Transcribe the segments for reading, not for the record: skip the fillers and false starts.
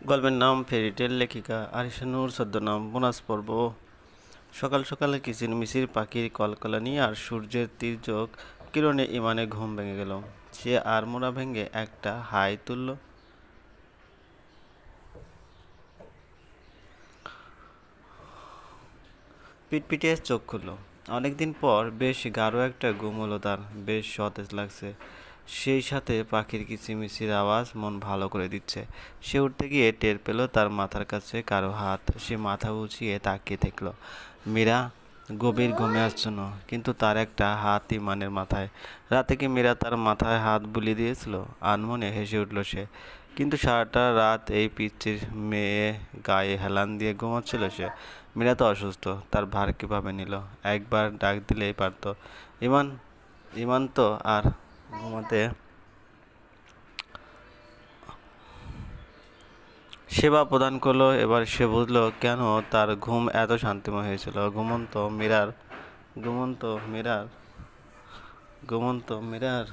গল্পের নাম ফেরিটেল, লেখিকা আরিশা নূর, ছদ্মনাম বোনাস পর্ব। সকাল সকালে কিচিরমিচির পাখির কলকলানি আর সূর্যের তীর্যক কিরণে ইমানে ঘুম ভেঙে গেল। সে আড়মোড়া ভেঙে একটা হাই তুলল। পিটপিটিয়ে চোখ খুলল। অনেকদিন পর বেশ গাঢ় একটা ঘুম হলো তার। বেশ সতেজ লাগছে। সেই সাথে পাখির কিচিরমিচির আওয়াজ মন ভালো করে দিচ্ছে। সে উঠতে গিয়ে টের পেল তার মাথার কাছে কারো হাত। সে মাথা উঁচিয়ে তাকিয়ে দেখল মীরা গভীর ঘুমে আচ্ছন্ন, কিন্তু তার একটা হাত ইমানের মাথায়। রাতে কি মীরা তার মাথায় হাত বুলিয়ে দিয়েছিল? আনমনে হেসে উঠল সে। কিন্তু সারাটা রাত এই পিচ্চির মেয়ে গায়ে হেলান দিয়ে ঘুমাচ্ছিল সে। মীরা তো অসুস্থ, তার ভার কীভাবে নিল? একবার ডাক দিলেই পারত। ইমান ইমান তো আর ঘুমাতে সেবা প্রদান করলো। এবার সে বুঝলো কেন তার ঘুম এত শান্তিময় হয়েছিল। ঘুমন্ত মীরার ঘুমন্ত মীরার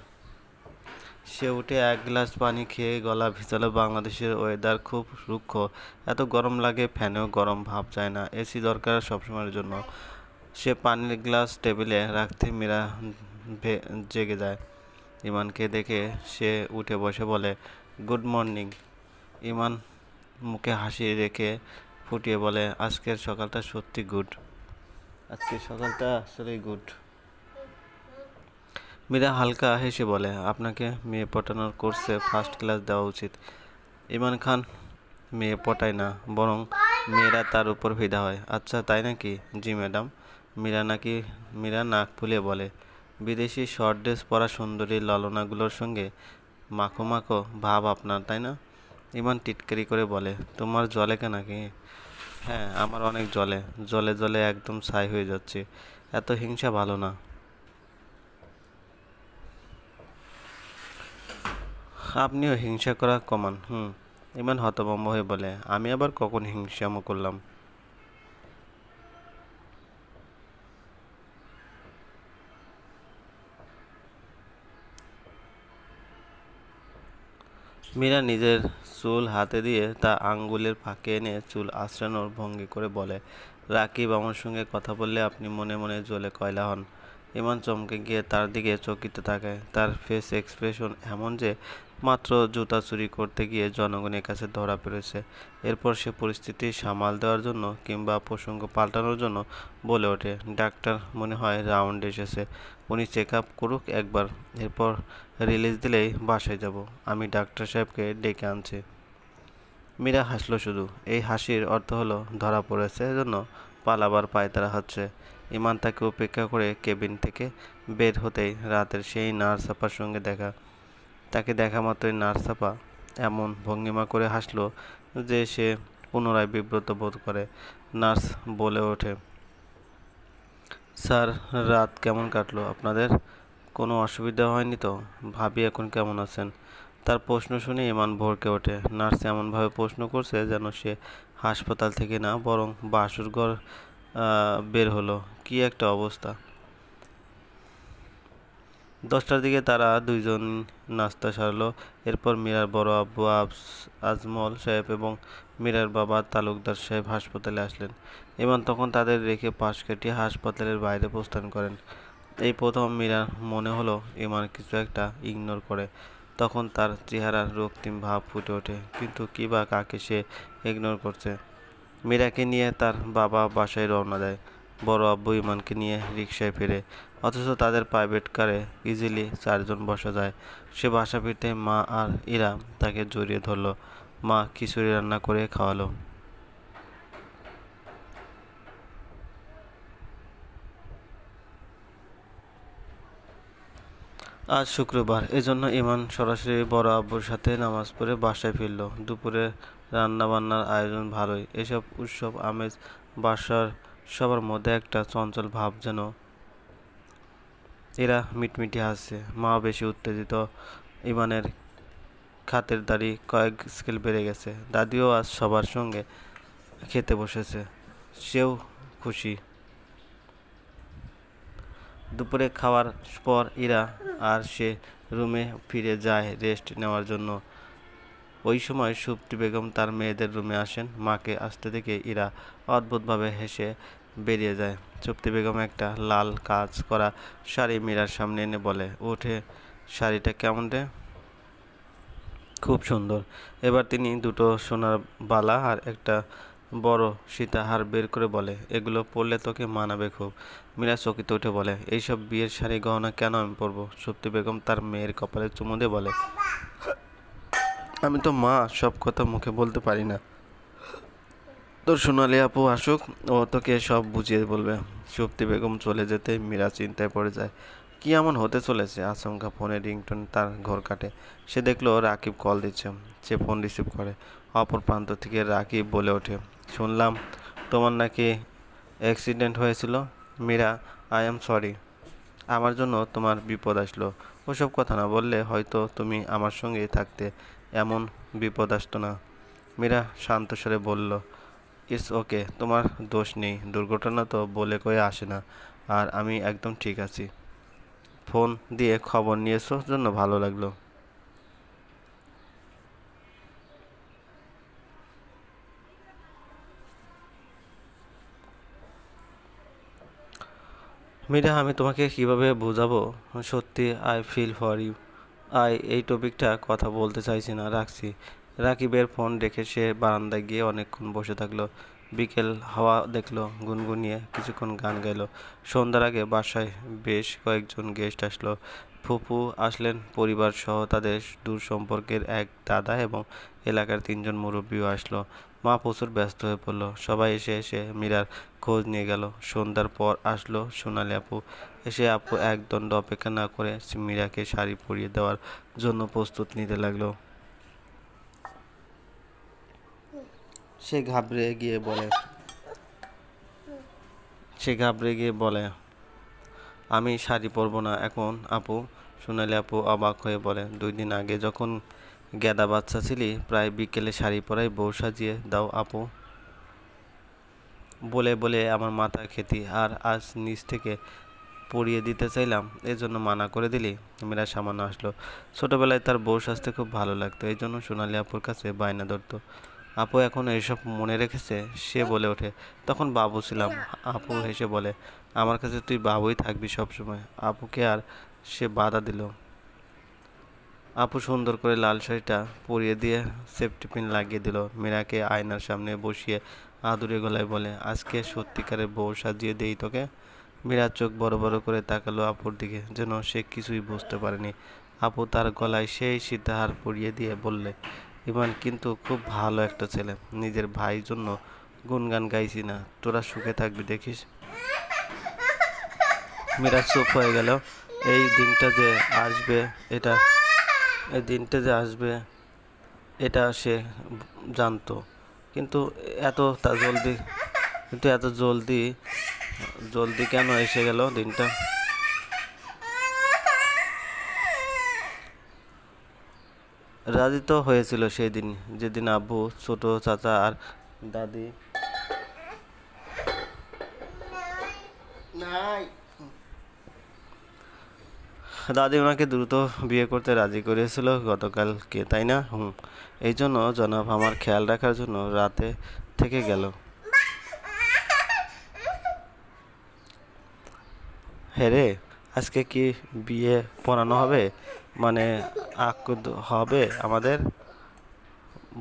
সে উঠে এক গ্লাস পানি খেয়ে গলা ভিজালো। বাংলাদেশের ওয়েদার খুব রুক্ষ। এত গরম লাগে, ফ্যানেও গরম ভাব যায় না। এসি দরকার সবসময়ের জন্য। সে পানির গ্লাস টেবিলে রাখতে মীরা জেগে যায়। ইমানকে দেখে সে উঠে বসে বলে, গুড মর্নিং। ইমান মুখে হাসি রেখে ফুটিয়ে বলে, আজকের সকালটা সত্যি গুড। আজকের সকালটা আসলেই গুড। মীরা হালকা হেসে বলে, আপনাকে মেয়ে পটানোর কোর্সে ফার্স্ট ক্লাস দেওয়া উচিত। ইমান খান মেয়ে পটায় না, বরং মেয়েরা তার উপর ফিদা হয়। আচ্ছা, তাই নাকি? জি ম্যাডাম। মীরা নাক ফুলিয়ে বলে, বিদেশি শর্ট ড্রেস পরা সুন্দরী ললনাগুলোর সঙ্গে মাখো মাখো ভাব আপনার, তাই না? ইমান টিটকারি করে বলে, তোমার জলে কেন নাকি? হ্যাঁ, আমার অনেক জলে। জলে জলে একদম ছাই হয়ে যাচ্ছে। এত হিংসা ভালো না। আপনিও হিংসা করা কমান। ইমান হতভম্ব হয়ে বলে, আমি আবার কখন হিংসামো করলাম? মীরা নিজের চুল হাতে দিয়ে তা আঙ্গুলের ফাঁকে এনে চুল আঁচড়ানোর ভঙ্গি করে বলে, রাকিব আমার সঙ্গে কথা বললে আপনি মনে মনে জ্বলে কয়লা হন। ইমান চমকে গিয়ে তার দিকে চকিত তাকায়। তার ফেস এক্সপ্রেশন এমন যে মাত্র জুতা চুরি করতে গিয়ে জনগণের কাছে ধরা পড়েছে। এরপর সে পরিস্থিতি সামাল দেওয়ার জন্য কিংবা প্রসঙ্গ পাল্টানোর জন্য বলে ওঠে, ডাক্তার মনে হয় রাউন্ড এসেছে, উনি চেক আপ করুক একবার, এরপর রিলিজ দিলেই বাসায় যাব। আমি ডাক্তার সাহেবকে ডেকে আনছি। মীরা হাসল শুধু। এই হাসির অর্থ হলো ধরা পড়েছে জন্য পালাবার পায়তারা হচ্ছে। ইমান তাকে উপেক্ষা করে কেবিন থেকে বের হতেই রাতের সেই নার্স আপার সঙ্গে দেখা। তাকে দেখা মাত্রই নার্স আপা এমন ভঙ্গিমা করে হাসল যে সে পুনরায় বিব্রত বোধ করে। নার্স বলে ওঠে, স্যার, রাত কেমন কাটলো আপনাদের? কোনো অসুবিধা হয়নি তো? ভাবি এখন কেমন আছেন? তার প্রশ্ন শুনে ইমান ভড়কে ওঠে। নার্স এমনভাবে প্রশ্ন করছে যেন সে হাসপাতাল থেকে না, বরং বাসুরঘর বের হলো। কি একটা অবস্থা! 10টার দিকে তারা দুইজন নাস্তা সারলো। এরপর মীরার বড় আব্বু আজমল সাহেব এবং মীরার বাবা তালুকদার সাহেব হাসপাতালে আসলেন। ইমান তখন তাদের রেখে পাশ কাটিয়ে হাসপাতালের বাইরে প্রস্থান করেন। এই প্রথম মীরার মনে হলো ইমান কিছু একটা ইগনোর করে। তখন তার চেহারার রক্তিম ভাব ফুটে ওঠে। কিন্তু কী বা কাকে সে ইগনোর করছে? মীরাকে নিয়ে তার বাবা বাসায় রওনা দেয়। বড় আব্বু ইমানকে নিয়ে রিকশায় ফেরে। অথচ তাদের প্রাইভেট কারে ইজিলি 4 জন বসা যায়। সে বাসা ফিরতে মা আর ইরা তাকে জড়িয়ে ধরল। মা খিচুড়ি রান্না করে খাওয়ালো। আজ শুক্রবার, এজন্য ইমান সরাসরি বড় আব্বুর সাথে নামাজ পড়ে বাসায় ফিরল। দুপুরে রান্নাবান্নার আয়োজন ভালোই। এসব উৎসব আমেজ বাসার সবার মধ্যে একটা চঞ্চল ভাব যেন। এরা মিটমিটি হাসছে। মা বেশি উত্তেজিত। ইমানের খাতের দাড়ি কয়েক স্কেল বেড়ে গেছে। দাদিও আজ সবার সঙ্গে খেতে বসেছে। সেও খুশি। দুপুরে খাওয়ার পর ইরা আর সে রুমে ফিরে যায় রেস্ট নেওয়ার জন্য। ওই সময় সুপ্তি বেগম তার মেয়েদের রুমে আসেন। মাকে আসতে দেখে ইরা অদ্ভুতভাবে হেসে বেরিয়ে যায়। সুপ্তি বেগম একটা লাল কাজ করা শাড়ি মীরার সামনে এনে বলে, উঠে শাড়িটা কেমন রে? খুব সুন্দর। এবার তিনি দুটো সোনার বালা আর একটা বড় সীতাহার বের করে বলে, এগুলো পরলে তোকে মানাবে খুব। মীরা চকিত উঠে বলে, এইসব বিয়ের শাড়ি গহনা কেন আমি পরবো? সুপ্তি বেগম তার মেয়ের কপালে চুমু দিয়ে বলে, আমি তো মা, সব কথা মুখে বলতে পারি না। তোর সোনালি আপু আসুক, ও তোকে সব বুঝিয়ে বলবে। সুপ্তি বেগম চলে যেতে মীরা চিন্তায় পড়ে যায়। কি এমন হতে চলেছে? আচমকা ফোনে রিংটোন তার ঘর কাটে। সে দেখলো রাকিব কল দিচ্ছে। সে ফোন রিসিভ করে। অপর প্রান্ত থেকে রাকিব বলে ওঠে, শুনলাম তোমার নাকি অ্যাক্সিডেন্ট হয়েছিল। Meera, I am sorry. আমার জন্য তোমার বিপদ আসলো। ওসব কথা না বললে হয়তো তুমি আমার সঙ্গেই থাকতে, এমন বিপদ আসতো না। মীরা শান্ত স্বরে বলল, ইটস ওকে, তোমার দোষ নেই। দুর্ঘটনা তো বলে কয়ে আসে না। আর আমি একদম ঠিক আছি। ফোন দিয়ে খবর নিয়েছো জন্য ভালো লাগলো। মীরা, আমি তোমাকে কিভাবে বোঝাবো? সত্যি আই ফিল ফর ইউ। এই টপিকটা কথা বলতে চাইছি না, রাখছি। রাকিবের ফোন রেখে সে বারান্দায় গিয়ে অনেকক্ষণ বসে থাকলো। বিকেল হাওয়া দেখলো, গুনগুনিয়ে কিছুক্ষণ গান গাইলো। সন্ধ্যার আগে বাসায় বেশ কয়েকজন গেস্ট আসলো। ফুপু আসলেন পরিবার সহ, তাদের দূর সম্পর্কের এক দাদা এবং এলাকার তিনজন মুরব্বীও আসলো। মা প্রচুর ব্যস্ত হয়ে পড়লো। সবাই এসে এসে মীরার খোঁজ নিয়ে গেল। সন্ধ্যার পর আসলো সোনালি আপু। এসে আপু এক দণ্ড অপেক্ষা না করে মীরাকে শাড়ি পরিয়ে দেওয়ার জন্য প্রস্তুত নিতে লাগলো। সে ঘাবড়ে গিয়ে বলে সে ঘাবড়ে গিয়ে বলে আমি শাড়ি পরবো না এখন আপু। সোনালি আপু অবাক হয়ে বলে, 2 দিন আগে যখন গেদা বাচ্চা ছিলি প্রায় বিকেলে শাড়ি পরাই বউ সাজিয়ে দাও আপু বলে বলে আমার মাথা খেতি, আর আজ নিচ থেকে পরিয়ে দিতে চাইলাম, এজন্য মানা করে দিলি? মীরা সামান্য আসলো। ছোটবেলায় তার বউ সাজতে খুব ভালো লাগতো, এই জন্য সোনালি আপুর কাছে বায়না ধরতো। আপু এখনো এসব মনে রেখেছে। সে বলে ওঠে, তখন বাবু ছিলাম। আপু হেসে বলে, আমার কাছে তুই বাবুই থাকবি সবসময়। আপুকে আর সে বাধা দিল। আপু সুন্দর করে লাল শাড়িটা পরিয়ে দিয়ে সেফটি পিন লাগিয়ে দিল। মীরাকে আয়নার সামনে বসিয়ে আদুরে গলায় বলে, আজকে সত্যিকারের বউ সাজিয়ে দেই তোকে। মীরা চোখ বড় বড় করে তাকালো আপুর দিকে, যেন সে কিছুই বুঝতে পারেনি। আপু তার গলায় সেই সীতাহার পরিয়ে দিয়ে বললে, ইমান কিন্তু খুব ভালো একটা ছেলে। নিজের ভাইয়ের জন্য গুনগান গাইছি না, তোরা সুখে থাকবি দেখিস। মীরা চুপ হয়ে গেল। এই দিনটা যে আসবে এটা এই দিনটা যে আসবে এটা সে জানতো, কিন্তু এত তা জলদি কিন্তু এত জলদি জলদি কেন এসে গেল দিনটা? রাজি তো হয়েছিল সেই দিন, যেদিন আব্বু, ছোট চাচা আর দাদি দাদি ওনাকে দ্রুত বিয়ে করতে রাজি করেছিল গতকালকে, তাই না? এই জন্য জনাব আমার খেয়াল রাখার জন্য রাতে থেকে গেল। হ্যাঁ রে, আজকে কি বিয়ে পড়ানো হবে? মানে আকদ হবে আমাদের?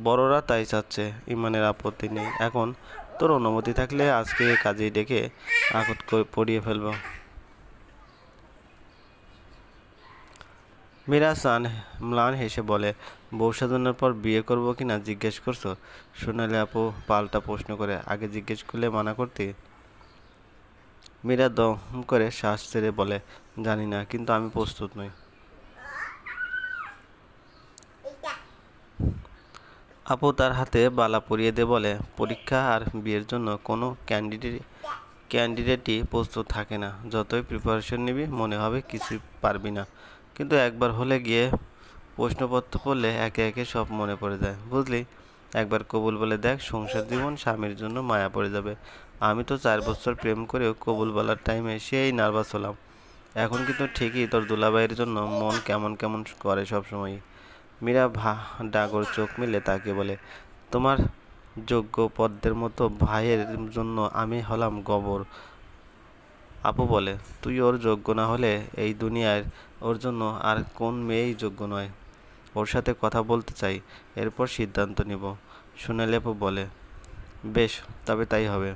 বড়রা তাই চাচ্ছে। ইমানের আপত্তি নেই। এখন তোর অনুমতি থাকলে আজকে কাজেই ডেকে আকদ পড়িয়ে ফেলবো। মীরা ম্লান হেসে বলে, বউ সাজানোর পর বিয়ে করবো কিনা জিজ্ঞেস করছো? সোনালি আপু পাল্টা প্রশ্ন করে, আগে জিজ্ঞেস করলে মানা করতে? মীরা দম করে শ্বাস ছেড়ে বলে, জানি না, কিন্তু আমি প্রস্তুত নই। আপু তার হাতে বালা পরিয়ে দিয়ে বলে, পরীক্ষা আর বিয়ের জন্য কোনো ক্যান্ডিডেটই প্রস্তুত থাকে না। যতই প্রিপারেশন নিবি মনে হবে কিছুই পারবি না, কিন্তু একবার হলে গিয়ে প্রশ্নপত্র পড়লে একে একে সব মনে পড়ে যায়, বুঝলি? একবার কবুল বলে দেখ, সংসার জীবন স্বামীর জন্য মায়া পড়ে যাবে। আমি তো 4 বছর প্রেম করেও কবুল বলার টাইমে সেই নার্ভাস হলাম। এখন কিন্তু ঠিকই তোর দুলাভাইয়ের জন্য মন কেমন কেমন করে সবসময়ই। মীরা ডাগর চোখ মেলে তাকে বলে, তোমার যোগ্য পদ্মের মতো ভাইয়ের জন্য আমি হলাম গবর। আপু বলে, তুই ওর যোগ্য না হলে এই দুনিয়ায় ওর জন্য আর কোন মেয়েই যোগ্য নয়। ওর সাথে কথা বলতে চাই, এরপর সিদ্ধান্ত নিব। সোনালি আপু বলে, বেশ, তবে তাই হবে।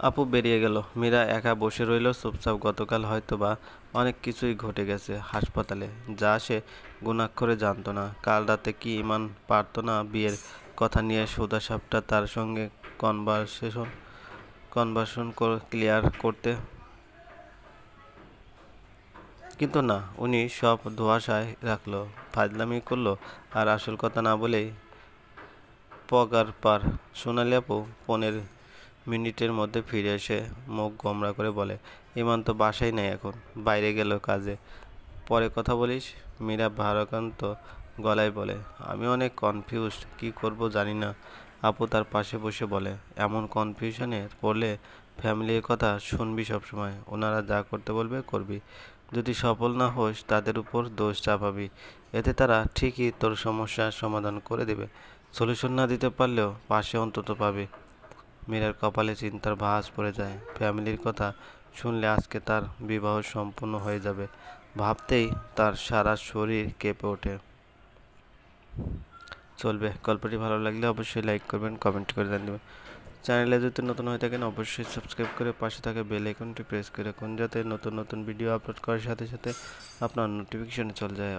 আপু বেরিয়ে গেল। মীরা একা বসে রইল চুপচাপ। গতকাল হয়তো বা অনেক কিছুই ঘটে গেছে হাসপাতালে, যা সে গুণাক্ষরে জানতো না। কাল রাতে কি ইমান পারতো না বিয়ের কথা নিয়ে সোজাসাপটা তার সঙ্গে কনভারসেশন ক্লিয়ার করতে? কিন্তু না, উনি সব ধোঁয়াশায় রাখলো, ফাজলামি করলো, আর আসল কথা না বলেই পগার পার। সোনালি আপু 15 মিনিটের মধ্যে ফিরে এসে মুখ গোমড়া করে বলে, ইমান তো বাসায় নেই এখন, বাইরে গেল কাজে। পরে কথা বলিস? মীরা ভারাক্রান্ত গলায় বলে, আমি অনেক কনফিউজড, কি করব জানি না। আপু তার পাশে বসে বলে, এমন কনফিউশনে পড়লে ফ্যামিলির কথা শুনবি সবসময়, ওনারা যা করতে বলবে করবি। যদি সফল না হোস তাদের উপর দোষ চাপাবি, এতে তারা ঠিকই তোর সমস্যার সমাধান করে দেবে। সলিউশন না দিতে পারলেও পাশে অন্তত পাবে। মীরার কপালে চিন্তার ভাঁজ পড়ে যায়। ফ্যামিলির কথা শুনলে আজকে তার বিবাহ সম্পূর্ণ হয়ে যাবে, ভাবতেই তার সারা শরীর কেঁপে ওঠে। চলবে, গল্পটি ভালো লাগলে অবশ্যই লাইক করবেন, কমেন্ট করে জানিয়ে দেবেন। চ্যানেলে যদি নতুন হয়ে থাকেন অবশ্যই সাবস্ক্রাইব করে পাশে থাকা বেল আইকনটি প্রেস করে রাখুন, যাতে নতুন নতুন ভিডিও আপলোড করার সাথে সাথে আপনার নোটিফিকেশন চলে যায়।